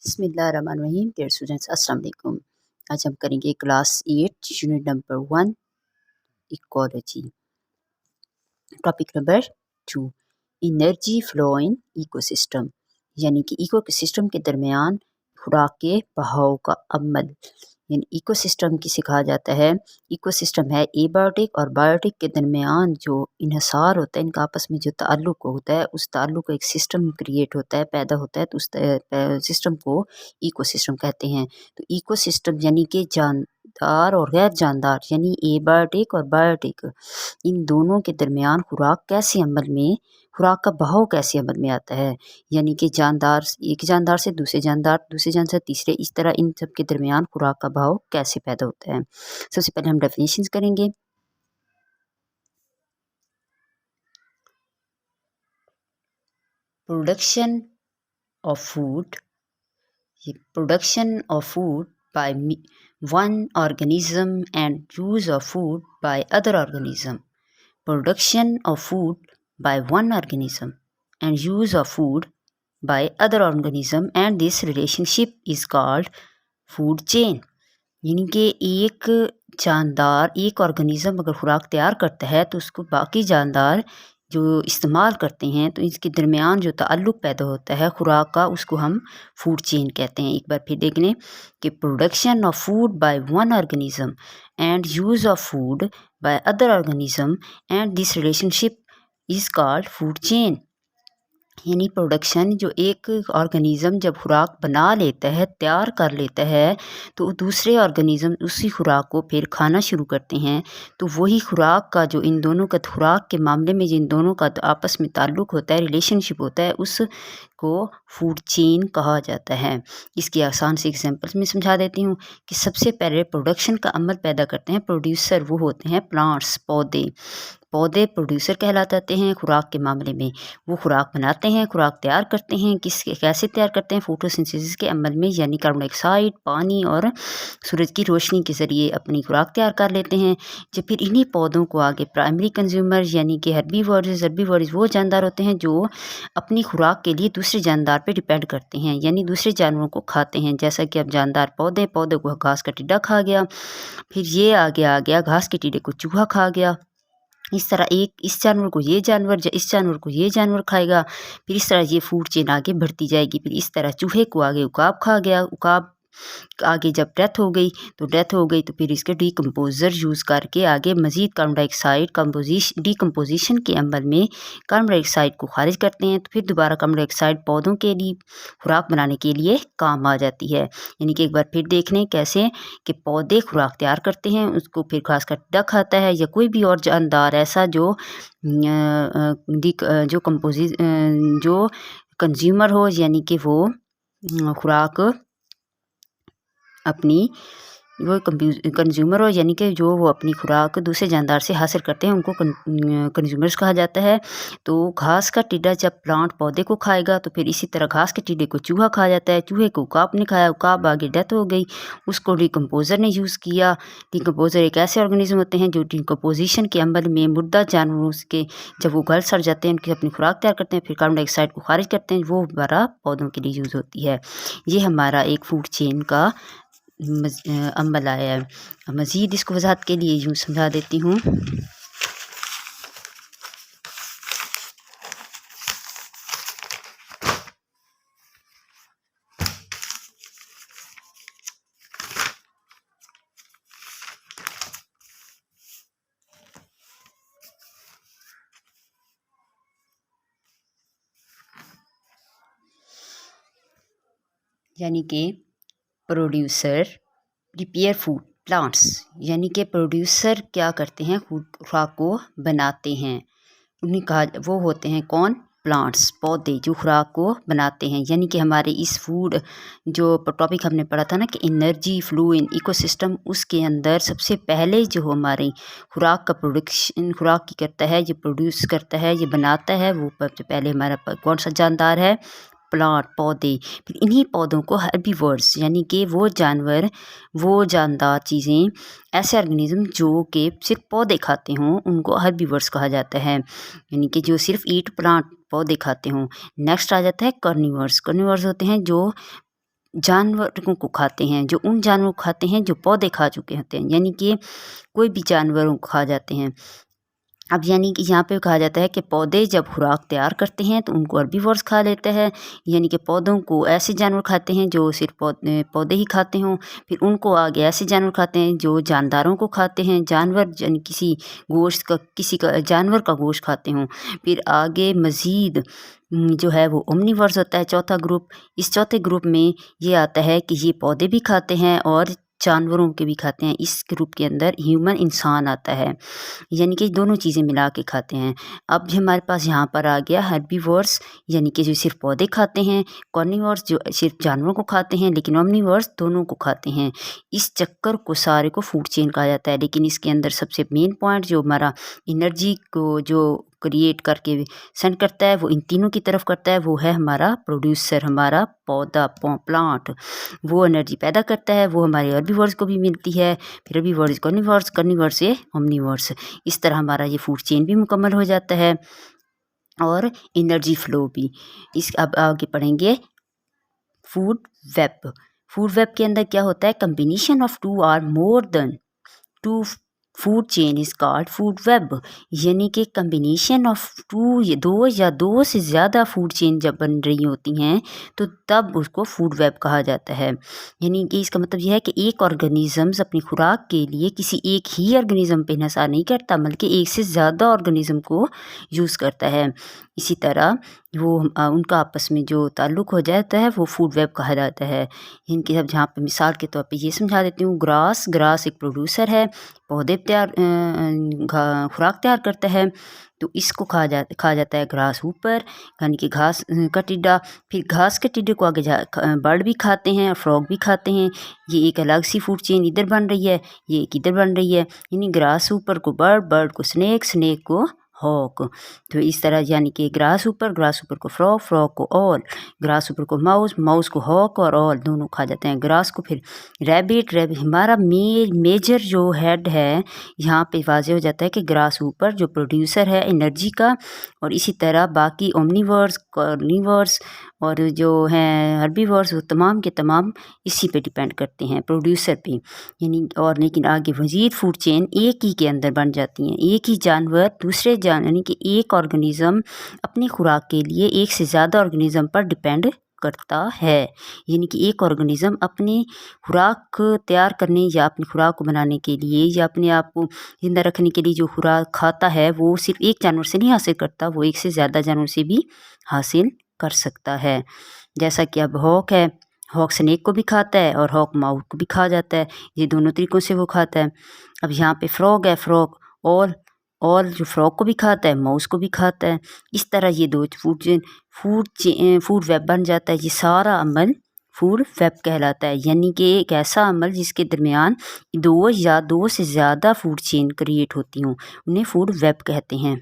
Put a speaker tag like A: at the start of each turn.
A: बिस्मिल्लाहिर्रहमानिर्रहीम। Dear students, अस्सलाम वालेकुम। आज हम करेंगे class 8 unit number 1 ecology. Topic number 2 energy flow in ecosystem, यानी कि इकोसिस्टम के दरमियान खुराक के बहाव का अमल। यानी इकोसिस्टम किसे कहा जाता है? इकोसिस्टम है एबायोटिक और बायोटिक के दरमियान जो इन्हसार होता है, इनका आपस में जो ताल्लुक़ होता है, उस ताल्लुक़ का एक सिस्टम क्रिएट होता है, पैदा होता है, तो उस सिस्टम को इकोसिस्टम कहते हैं। तो इकोसिस्टम यानी कि जानदार और गैर जानदार, यानी एबायोटिक और बायोटिक, इन दोनों के दरमियान खुराक का बहाव कैसे अमल में आता है। यानी कि एक जानदार से दूसरे जानदार, दूसरे जानदार से तीसरे, इस तरह इन सब के दरमियान खुराक का बहाव कैसे पैदा होता है। सबसे पहले हम डेफिनेशंस करेंगे। Production of food by one organism and use of food by other organism. Production of food by one organism and use of food by other organism, and this relationship is called food chain। यानी कि एक जानदार, एक organism अगर खुराक तैयार करता है तो उसको बाकी जानदार जो इस्तेमाल करते हैं, तो इसके दरमियान जो ताल्लुक़ पैदा होता है खुराक का, उसको हम फूड चेन कहते हैं। एक बार फिर देख लें कि production of food by one organism and use of food by other organism, and this relationship is called food chain. यानी प्रोडक्शन, जो एक ऑर्गेनिज़म जब खुराक बना लेता है, तैयार कर लेता है, तो दूसरे ऑर्गेनिज़म उसी खुराक को फिर खाना शुरू करते हैं। तो वही खुराक का जो इन दोनों का, खुराक के मामले में जिन दोनों का आपस में ताल्लुक़ होता है, रिलेशनशिप होता है, उसको फूड चेन कहा जाता है। इसकी आसान से एग्जांपल्स में समझा देती हूँ कि सबसे पहले प्रोडक्शन का अमल पैदा करते हैं प्रोड्यूसर, वो होते हैं प्लांट्स, पौधे प्रोड्यूसर कहलाते हैं खुराक के मामले में। वो खुराक बनाते हैं, खुराक तैयार करते हैं। कैसे तैयार करते हैं? फोटोसिंथेसिस के अमल में, यानी कार्बन डाइऑक्साइड, पानी और सूरज की रोशनी के ज़रिए अपनी खुराक तैयार कर लेते हैं। जब फिर इन्हीं पौधों को आगे प्राइमरी कंज्यूमर, यानी कि हर्बीवोर्स वो जानदार होते हैं जो अपनी खुराक के लिए दूसरे जानदार पर डिपेंड करते हैं, यानी दूसरे जानवरों को खाते हैं। जैसा कि अब जानदार पौधे को घास का टिड्डा खा गया, फिर ये आगे आ गया, घास के टिड्डे को चूहा खा गया। इस तरह इस जानवर को ये जानवर खाएगा, फिर इस तरह ये फूड चेन आगे बढ़ती जाएगी। फिर इस तरह चूहे को आगे उकाब खा गया, उकाब आगे जब डेथ हो गई तो फिर इसके डीकम्पोज़र यूज़ करके आगे मज़ीद कार्बन डाइऑक्साइड डीकम्पोजिशन के अमल में कार्बन डाइऑक्साइड को खारिज करते हैं। तो फिर दोबारा कार्बन डाइऑक्साइड पौधों के लिए खुराक बनाने के लिए काम आ जाती है। यानी कि एक बार फिर देख लें कैसे कि पौधे खुराक तैयार करते हैं, उसको फिर घास का टिड्डा खाता है या कोई भी और जानदार ऐसा जो कंज्यूमर हो, यानी कि वो खुराक अपनी वो कंज्यूमर हो, यानी कि जो वो अपनी खुराक दूसरे जानदार से हासिल करते हैं, उनको कंज्यूमर्स कहा जाता है। तो घास का टिड्डा जब प्लांट पौधे को खाएगा, तो फिर इसी तरह घास के टिड्डे को चूहा खा जाता है। चूहे को उकाब ने खाया, उकाब आगे डेथ हो गई, उसको डिकम्पोज़र ने यूज़ किया। डिकम्पोज़र एक ऐसे ऑर्गेनिज्म होते हैं जो डिकम्पोजिशन के अमल में मुर्दा जानवरों के जब वो गल सड़ जाते हैं, उनकी अपनी खुराक तैयार करते हैं, फिर कार्बन डाइऑक्साइड को खारिज करते हैं, वो दोबारा पौधों के लिए यूज़ होती है। ये हमारा एक फूड चेन का अमल आया है। मज़ीद इसको वजाहत के लिए यूँ समझा देती हूँ। यानी कि प्रोड्यूसर प्रिपेयर फूड प्लांट्स, यानी कि प्रोड्यूसर क्या करते हैं? खुराक को बनाते हैं। उन्हें कहा, वो होते हैं कौन? प्लांट्स, पौधे जो खुराक को बनाते हैं। यानी कि हमारे इस फूड जो टॉपिक हमने पढ़ा था ना कि एनर्जी फ्लो इन इकोसिस्टम, उसके अंदर सबसे पहले जो हमारी खुराक का प्रोडक्शन, खुराक की करता है, ये प्रोड्यूस करता है, ये बनाता है, वो सबसे पहले हमारा कौन सा जानदार है? प्लांट, पौधे। फिर इन्हीं पौधों को हर्बीवर्स, यानी कि वो जानवर, वो जानदार चीज़ें, ऐसे ऑर्गेनिज्म जो कि सिर्फ पौधे खाते हों, उनको हर्बीवर्स कहा जाता है। यानी कि जो सिर्फ ईट प्लांट, पौधे खाते हों। नेक्स्ट आ जाता है कार्निवर्स। कार्निवर्स होते हैं जो जानवरों को खाते हैं, जो उन जानवरों को खाते हैं जो पौधे खा चुके होते हैं, यानी कि कोई भी जानवरों को खा जाते हैं। अब यानी कि यहाँ पे कहा जाता है कि पौधे जब खुराक तैयार करते हैं तो उनको हर्बीवोर्स खा लेते हैं, यानी कि पौधों को ऐसे जानवर खाते हैं जो सिर्फ पौधे ही खाते हों। फिर उनको आगे ऐसे जानवर खाते हैं जो जानदारों को खाते हैं, जानवर यानी किसी का जानवर का गोश्त खाते हों। फिर आगे मज़ीद जो है वो ओमनीवर्स होता है, चौथा ग्रुप। इस चौथे ग्रुप में ये आता है कि ये पौधे भी खाते हैं और जानवरों के भी खाते हैं। इस ग्रुप के अंदर ह्यूमन इंसान आता है, यानी कि दोनों चीज़ें मिला के खाते हैं। अब हमारे पास यहाँ पर आ गया हर्बीवोर्स, यानी कि जो सिर्फ पौधे खाते हैं, कार्निवोर्स जो सिर्फ जानवरों को खाते हैं, लेकिन ओमनीवोर्स दोनों को खाते हैं। इस चक्कर को सारे को फूड चेन कहा जाता है। लेकिन इसके अंदर सबसे मेन पॉइंट जो हमारा एनर्जी को जो क्रिएट करके सेंड करता है वो इन तीनों की तरफ करता है, वो है हमारा प्रोड्यूसर, हमारा पौधा प्लांट। वो एनर्जी पैदा करता है, वो हमारे हर्बीवोर्स को भी मिलती है, फिर हर्बीवोर्स कार्निवोर्स, कार्निवोर्स से ओमनीवोर्स। इस तरह हमारा ये फूड चेन भी मुकम्मल हो जाता है और एनर्जी फ्लो भी। अब आगे पढ़ेंगे फूड वेब। फूड वेब के अंदर क्या होता है, combination of two or more than two food chain is called food web, यानी कि कम्बिनेशन ऑफ दो या दो से ज़्यादा फूड चेन जब बन रही होती हैं तो तब उसको फूड वेब कहा जाता है। यानी कि इसका मतलब यह है कि एक ऑर्गेनिज़म्स अपनी खुराक के लिए किसी एक ही ऑर्गेनिज़म पे इंहसार नहीं करता, बल्कि एक से ज़्यादा ऑर्गेनिज़म को यूज़ करता है। इसी तरह वो उनका आपस में जो ताल्लुक़ हो जाता है वो फूड वेब कहा जाता है। इनकी अब जहाँ पे मिसाल के तौर पे ये समझा देती हूँ, ग्रास एक प्रोड्यूसर है, पौधे खुराक तैयार करता है, तो इसको खा जाता है ग्रास ऊपर, यानी कि घास का टिड्डा। फिर घास के टिड्डे को आगे बर्ड भी खाते हैं और फ्रॉग भी खाते हैं। ये एक अलग सी फूड चेन इधर बन रही है, ये एक इधर बन रही है, यानी ग्रास ऊपर को बर्ड को स्नेक को हॉक। तो इस तरह यानी कि ग्रास ऊपर को फ्रॉग को ऑल, ग्रास ऊपर को माउस को हॉक और ऑल दोनों खा जाते हैं। ग्रास को फिर रैबिट हमारा मेजर जो हेड है यहाँ पे वाज़ेह हो जाता है कि ग्रास ऊपर जो प्रोड्यूसर है एनर्जी का, और इसी तरह बाकी ओमनीवर्स, कार्निवर्स और जो हैं हर्बीवर्स वो तमाम के तमाम इसी पे डिपेंड करते हैं, प्रोड्यूसर पे। यानी और लेकिन आगे मज़ीद फूड चेन एक ही के अंदर बन जाती हैं। एक ही जानवर दूसरे यानी कि एक ऑर्गेनिज़म अपनी खुराक के लिए एक से ज़्यादा ऑर्गेनिज़म पर डिपेंड करता है, यानी कि एक ऑर्गेनिज़म अपनी खुराक तैयार करने या अपनी खुराक को बनाने के लिए या अपने आप को ज़िंदा रखने के लिए जो खुराक खाता है वो सिर्फ एक जानवर से नहीं हासिल करता, वो एक से ज़्यादा जानवर से भी हासिल कर सकता है। जैसा कि अब हॉक है, हॉक स्नेक को भी खाता है और हॉक माउस को भी खा जाता है, ये दोनों तरीक़ों से वो खाता है। अब यहाँ पे फ्रॉग है, फ्रॉग और जो फ्रॉग को भी खाता है, माउस को भी खाता है। इस तरह ये दो फूड वेब बन जाता है। ये सारा अमल फूड वेब कहलाता है, यानी कि एक ऐसा अमल जिसके दरमियान दो या दो से ज़्यादा फूड चेन क्रिएट होती हों, उन्हें फूड वेब कहते हैं।